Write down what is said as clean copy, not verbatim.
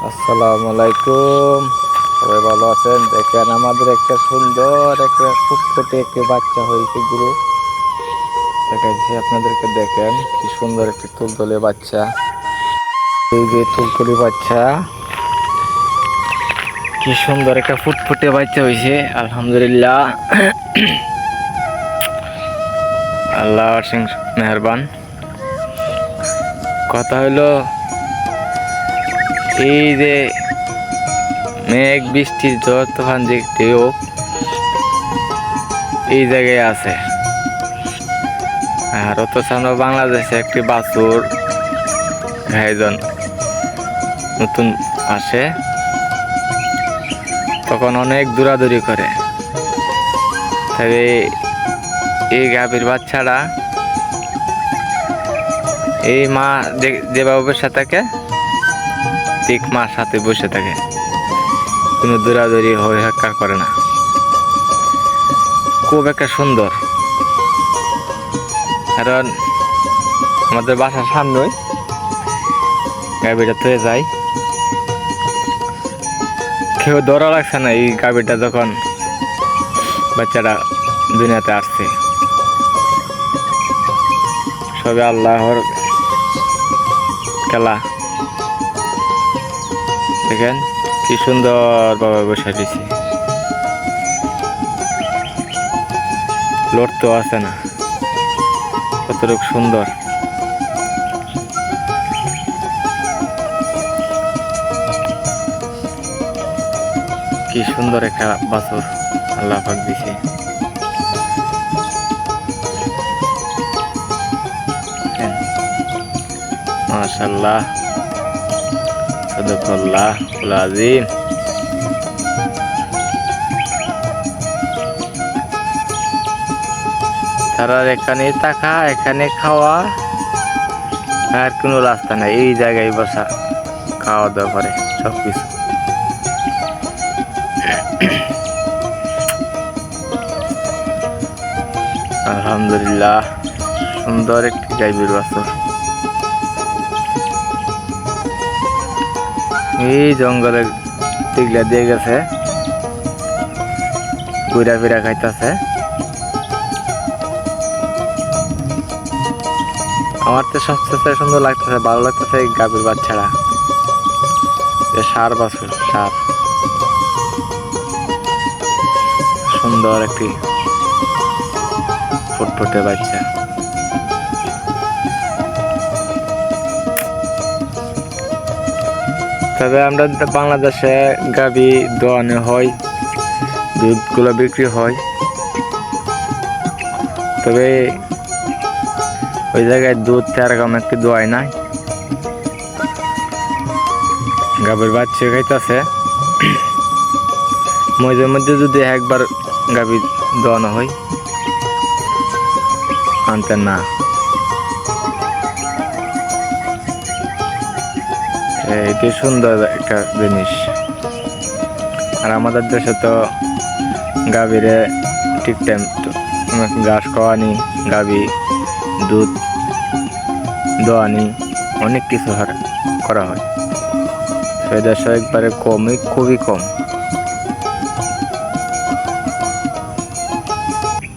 আসসালামু আলাইকুম। সবাই ভালো আছেন? দেখেন আমাদের একটা সুন্দর একটা ফুটফুটে একটি বাচ্চা হয়েছে গুরু দেখাইছি আপনাদেরকে। দেখেন কি সুন্দর একটি তুলতুলে বাচ্চা। এই যে তুলতুলি বাচ্চা, কি সুন্দর একটা ফুটফুটে বাচ্চা হয়েছে। আলহামদুলিল্লাহ, আল্লাহ সিং মেহেরবান। কথা হইলো, এই যে মেঘ বৃষ্টি ঝড় তুফান দেখতে হোক, এই জায়গায় আছে। আর অত সামনে বাংলাদেশে একটি বাছুর ভাইজন নতুন আসে, তখন অনেক দৌড়াদৌড়ি করে। তবে এই গাভীর বাচ্চারা এই মা যেভাবে বসে থাকে, ঠিক মার সাথে বসে থাকে, কোনো দৌড়াদৌড়ি হয়ে হাক্কা করে না। খুব একটা সুন্দর। কারণ আমাদের বাসার সামনেই গাভীটা তুলে যায়, কেউ দৌড়া লাগছে না। এই গাভীটা যখন বাচ্চারা দুনিয়াতে আসছে, সবে আল্লাহর খেলা। দেখেন কি সুন্দর ভাবে বসে দিছি, লড়তেও আছে না, কতটুকু সুন্দর। কি সুন্দর একটা বাছুর আল্লাহ পাক দিছে। মাশাআল্লাহ, সাদাকাল্লাহুল আযীম। তারা এখানে থাকা, এখানে খাওয়া, আর কোনো রাস্তা নাই। এই জায়গায় বসা, খাওয়া দাওয়া করে সবকিছু। আলহামদুলিল্লাহ, সুন্দর একটি গাভীর বাছুর। এই জঙ্গলে টিকলা দিয়ে গেছে, ঘুরা ফিরা খাইতেছে। আমার তো সবচেয়ে সুন্দর লাগতেছে, ভালো লাগতেছে এই গাভীর বাচ্চারা। ষাঁড় বাছুর, ষাঁড়, সুন্দর একটি ফুটফুটে বাচ্চা। তবে আমরা বাংলাদেশে গাভী দোয়ানো হয়, দুধগুলো বিক্রি হয়। তবে ওই জায়গায় দুধ এরকম একটি দোয়াই নাই। গাভীর বাচ্চা খাইতেছে, মাঝে মধ্যে যদি একবার গাভী দোয়ানো হয়, আনতেন না। এটি সুন্দর একটা জিনিস। আর আমাদের দেশে তো গাভীরে ঠিক টাইম ঘাস খাওয়ানি, গাভী দুধ দোয়ানি, অনেক কিছু করা হয়। সে দেশে একবারে কমই, খুবই কম।